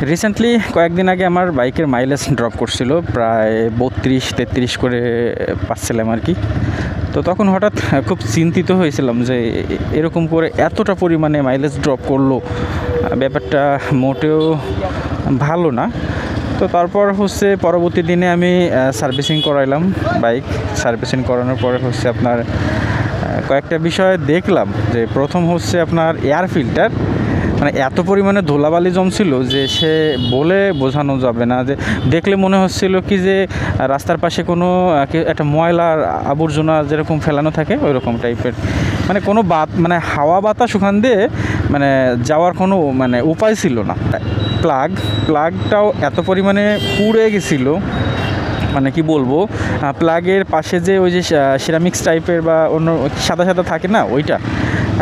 Recently কয়েকদিন আগে আমার বাইকের মাইলেজ ড্রপ করছিল, প্রায় 32-33 করে পাচ্ছিলাম আর কি। তো তখন হঠাৎ খুব চিন্তিত হয়েছিলাম যে এরকম করে এতটা পরিমাণে মাইলেজ ড্রপ করলো, ব্যাপারটা মোটেও ভালো না। তো তারপর হচ্ছে পরবর্তী দিনে আমি সার্ভিসিং করাইলাম বাইক। সার্ভিসিং করানোর পরে হচ্ছে আপনার কয়েকটা বিষয় দেখলাম। যে প্রথম হচ্ছে আপনার এয়ার ফিল্টার, মানে এত পরিমাণে ধুলাবালি জমছিল যে সে বলে বোঝানো যাবে না। যে দেখলে মনে হচ্ছিল কি যে রাস্তার পাশে কোনো একটা ময়লার আবর্জনা যেরকম ফেলানো থাকে ওই রকম টাইপের, মানে কোনো মানে হাওয়া বাতাস ওখান দিয়ে মানে যাওয়ার কোনো মানে উপায় ছিল না। প্লাগটাও এত পরিমাণে পুড়ে গেছিলো, মানে কি বলবো, প্লাগের পাশে যে ওই যে সিরামিক্স টাইপের বা অন্য সাদা সাদা থাকে না, ওইটা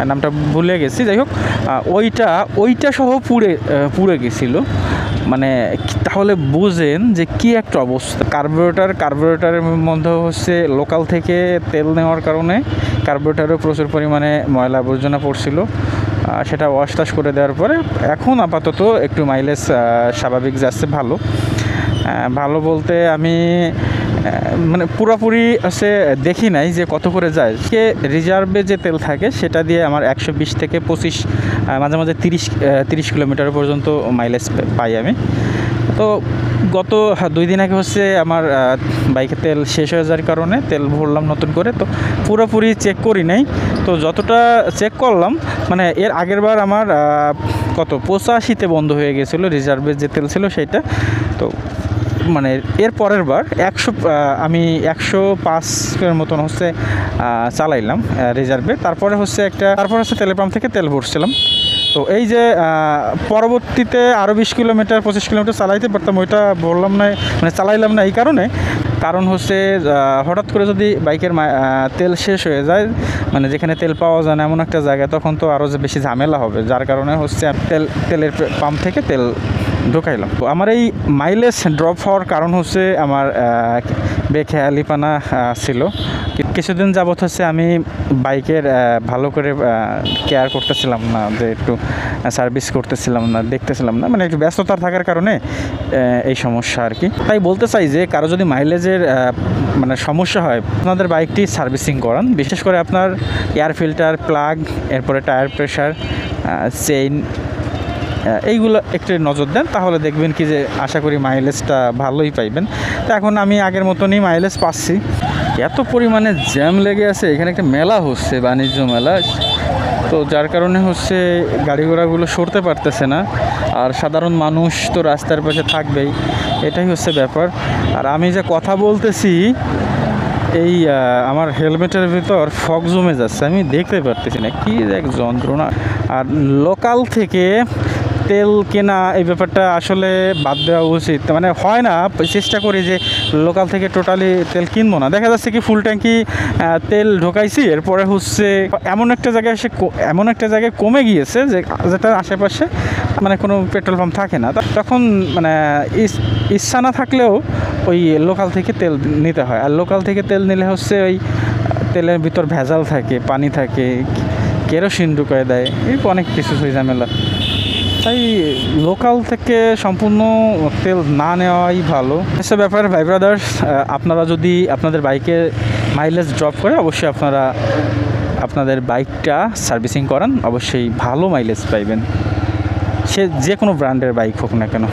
নামটা ভুলে গেছি, যাই হোক ওইটা সহ পুড়ে গেছিলো। মানে তাহলে বুঝেন যে কি একটা অবস্থা। কার্বোরেটরের মধ্যে হচ্ছে লোকাল থেকে তেল নেওয়ার কারণে কার্বোরেটরেও প্রচুর পরিমাণে ময়লা আবর্জনা পড়ছিল। সেটা ওয়াশ টাশ করে দেওয়ার পরে এখন আপাতত একটু মাইলেজ স্বাভাবিক যাচ্ছে। ভালো বলতে আমি মানে পুরোপুরি হচ্ছে দেখি নাই যে কত করে যায়। সে রিজার্ভে যে তেল থাকে সেটা দিয়ে আমার 120 থেকে 25, মাঝে মাঝে 30 কিলোমিটার পর্যন্ত মাইলেজ পাই আমি। তো গত 2 দিন আগে হচ্ছে আমার বাইকে তেল শেষ হয়ে যাওয়ার কারণে তেল ভরলাম নতুন করে। তো পুরোপুরি চেক করি নাই, তো যতটা চেক করলাম মানে এর আগের বার আমার 85-তে বন্ধ হয়ে গেছিলো রিজার্ভের যে তেল ছিল সেইটা। তো মানে এর পরের বার আমি 105-এর মতন হচ্ছে চালাইলাম রিজার্ভে। তারপর হচ্ছে তেলের পাম্প থেকে তেল ভরছিলাম। তো এই যে পরবর্তীতে আরও 20-25 কিলোমিটার চালাইতে পারতাম, ওইটা বললাম না, মানে চালাইলাম না। এই কারণ হচ্ছে হঠাৎ করে যদি বাইকের তেল শেষ হয়ে যায়, মানে যেখানে তেল পাওয়া যায় না এমন একটা জায়গায়, তখন তো আরও যে বেশি ঝামেলা হবে। যার কারণে হচ্ছে তেলের পাম্প থেকে তেল ঢোকাইলাম। তো আমার এই মাইলেজ ড্রপ হওয়ার কারণ হচ্ছে আমার বেখেয়ালিপানা ছিল। কিছুদিন যাবৎ হচ্ছে আমি বাইকের ভালো করে কেয়ার করতেছিলাম না, যে একটু সার্ভিস করতেছিলাম না, দেখতেছিলাম না, মানে একটু ব্যস্ততা থাকার কারণে এই সমস্যা আর কি। তাই বলতে চাই যে কারো যদি মাইলেজের মানে সমস্যা হয়, আপনাদের বাইকটি সার্ভিসিং করান। বিশেষ করে আপনার এয়ার ফিল্টার, প্লাগ, এরপরে টায়ার প্রেশার, চেইন, এইগুলো একটু নজর দেন, তাহলে দেখবেন কি যে আশা করি মাইলেজটা ভালোই পাইবেন। তো এখন আমি আগের মতনই মাইলেজ পাচ্ছি। এত পরিমাণে জ্যাম লেগে আছে, এখানে একটা মেলা হচ্ছে, বাণিজ্য মেলা। তো যার কারণে হচ্ছে গাড়ি ঘোড়াগুলো সরতে পারতেছে না, আর সাধারণ মানুষ তো রাস্তার পাশে থাকবেই, এটাই হচ্ছে ব্যাপার। আর আমি যে কথা বলতেছি এই আমার হেলমেটের ভিতর ফগ জমে যাচ্ছে, আমি দেখতে পারতেছি না, কি এক যন্ত্রণা। আর লোকাল থেকে তেল কেনা এই ব্যাপারটা আসলে বাদ দেওয়া উচিত। মানে হয় না, চেষ্টা করি যে লোকাল থেকে টোটালি তেল কিনবো না। দেখা যাচ্ছে কি ফুল ট্যাঙ্কি তেল ঢোকাইছি, এরপরে হচ্ছে এমন একটা জায়গায় কমে গিয়েছে যেটার আশেপাশে মানে কোনো পেট্রোল পাম্প থাকে না। তখন মানে ইচ্ছা না থাকলেও ওই লোকাল থেকে তেল নিতে হয়। আর লোকাল থেকে তেল নিলে হচ্ছে ওই তেলের ভিতর ভেজাল থাকে, পানি থাকে, কেরোসিন ঢুকায় দেয়, এই অনেক কিছু ঝামেলা। তাই লোকাল থেকে সম্পূর্ণ তেল না নেওয়াই ভালো। এসব ব্যাপার ভাই ব্রাদার্স, আপনারা যদি আপনাদের বাইকে মাইলেজ ড্রপ করে, অবশ্যই আপনারা আপনাদের বাইকটা সার্ভিসিং করান, অবশ্যই ভালো মাইলেজ পাইবেন, সে যে কোনো ব্র্যান্ডের বাইক হোক না কেন।